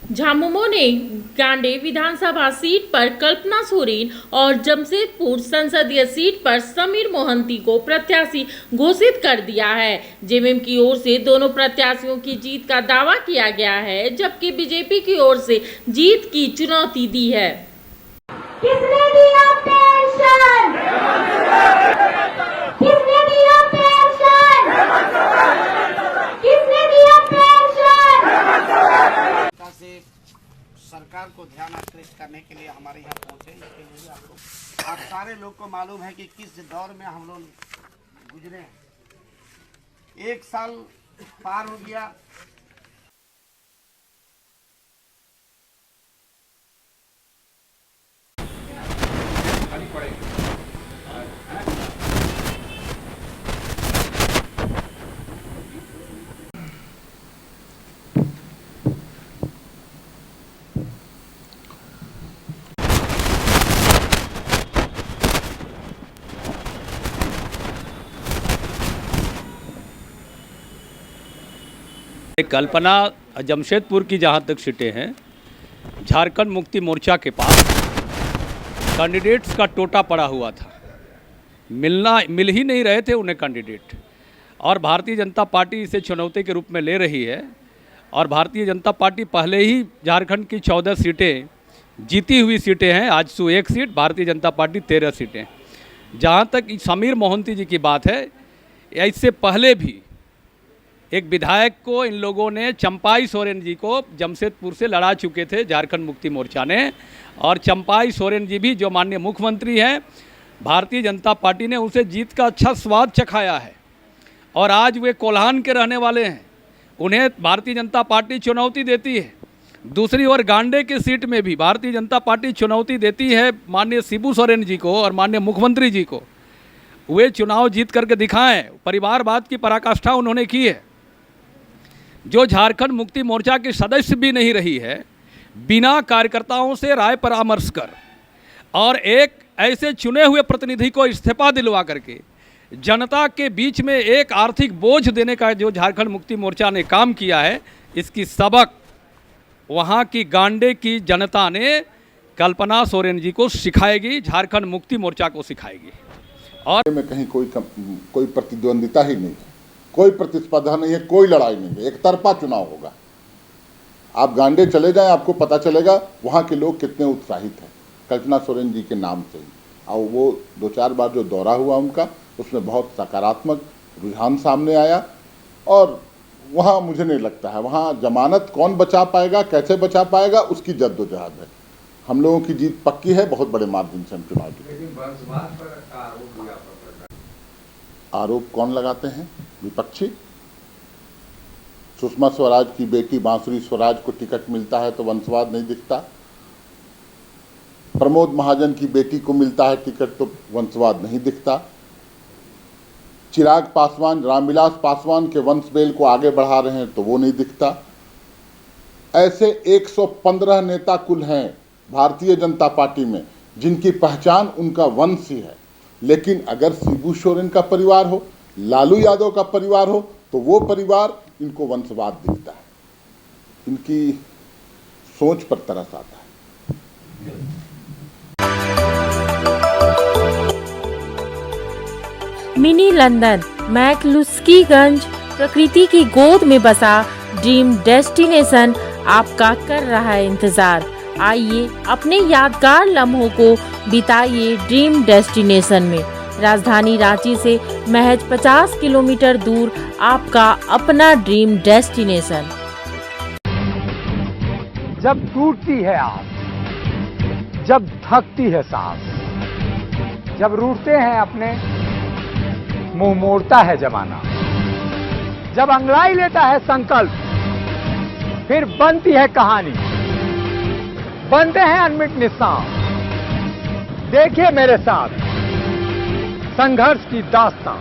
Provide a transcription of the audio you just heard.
झामुमो ने गांडे विधानसभा सीट पर कल्पना सोरेन और जमशेदपुर संसदीय सीट पर समीर मोहंती को प्रत्याशी घोषित कर दिया है। जेएमएम की ओर से दोनों प्रत्याशियों की जीत का दावा किया गया है, जबकि बीजेपी की ओर से जीत की चुनौती दी है। किसने दिया पेंशन? किसने दिया पेंशन? किसने दिया पेंशन? से सरकार को ध्यान आकृष्ट करने के लिए हमारे यहाँ पहुँचे। इसके लिए आप सारे लोग को मालूम है कि किस दौर में हम लोग गुजरे हैं। 1 साल पार हो गया। कल्पना जमशेदपुर की जहाँ तक सीटें हैं, झारखंड मुक्ति मोर्चा के पास कैंडिडेट्स का टोटा पड़ा हुआ था। मिल ही नहीं रहे थे उन्हें कैंडिडेट, और भारतीय जनता पार्टी इसे चुनौती के रूप में ले रही है। और भारतीय जनता पार्टी पहले ही झारखंड की 14 सीटें जीती हुई सीटें हैं, आजसू 1 सीट, भारतीय जनता पार्टी 13 सीटें। जहाँ तक समीर मोहंती जी की बात है, इससे पहले भी एक विधायक को इन लोगों ने, चंपाई सोरेन जी को जमशेदपुर से लड़ा चुके थे झारखंड मुक्ति मोर्चा ने। और चंपाई सोरेन जी भी जो माननीय मुख्यमंत्री हैं, भारतीय जनता पार्टी ने उसे जीत का अच्छा स्वाद चखाया है। और आज वे कोल्हान के रहने वाले हैं, उन्हें भारतीय जनता पार्टी चुनौती देती है। दूसरी ओर गांडे की सीट में भी भारतीय जनता पार्टी चुनौती देती है माननीय शिबू सोरेन जी को और माननीय मुख्यमंत्री जी को। वे चुनाव जीत करके दिखाएं। परिवारवाद की पराकाष्ठा उन्होंने की है। जो झारखंड मुक्ति मोर्चा की सदस्य भी नहीं रही है, बिना कार्यकर्ताओं से राय परामर्श कर और एक ऐसे चुने हुए प्रतिनिधि को इस्तीफा दिलवा करके जनता के बीच में एक आर्थिक बोझ देने का जो झारखंड मुक्ति मोर्चा ने काम किया है, इसकी सबक वहाँ की गांडे की जनता ने कल्पना सोरेन जी को सिखाएगी, झारखंड मुक्ति मोर्चा को सिखाएगी। और में कहीं कोई प्रतिद्वंदिता ही नहीं है, कोई प्रतिस्पर्धा नहीं है, कोई लड़ाई नहीं है, एक तरफा चुनाव होगा। आप गांडे चले जाएं, आपको पता चलेगा वहाँ के लोग कितने उत्साहित हैं कल्पना सोरेन जी के नाम से ही। और वो 2-4 बार जो दौरा हुआ उनका, उसमें बहुत सकारात्मक रुझान सामने आया। और वहाँ मुझे नहीं लगता है वहाँ जमानत कौन बचा पाएगा, कैसे बचा पाएगा, उसकी जद्दोजहद है। हम लोगों की जीत पक्की है, बहुत बड़े मार्जिन से हम चुनाव जीते। आरोप कौन लगाते हैं? विपक्षी। सुषमा स्वराज की बेटी बांसुरी स्वराज को टिकट मिलता है तो वंशवाद नहीं दिखता। प्रमोद महाजन की बेटी को मिलता है टिकट तो वंशवाद नहीं दिखता। चिराग पासवान, रामविलास पासवान के वंश बेल को आगे बढ़ा रहे हैं तो वो नहीं दिखता। ऐसे 115 नेता कुल हैं भारतीय जनता पार्टी में जिनकी पहचान उनका वंश ही है। लेकिन अगर शिबू सोरेन का परिवार हो, लालू यादव का परिवार हो, तो वो परिवार इनको वंशवाद दिखता है। इनकी सोच पर तरस आता है। मिनी लंदन मैक्लुस्कीगंज प्रकृति की गोद में बसा ड्रीम डेस्टिनेशन आपका कर रहा है इंतजार। आइए अपने यादगार लम्हों को बिताइए ड्रीम डेस्टिनेशन में। राजधानी रांची से महज 50 किलोमीटर दूर आपका अपना ड्रीम डेस्टिनेशन। जब टूटती है आस, जब थकती है सांस, जब रूठते हैं अपने, मुंह मोड़ता है जमाना, जब अंगड़ाई लेता है संकल्प, फिर बनती है कहानी, बनते हैं अनमिट निशान। देखिए मेरे साथ संघर्ष की दास्तां।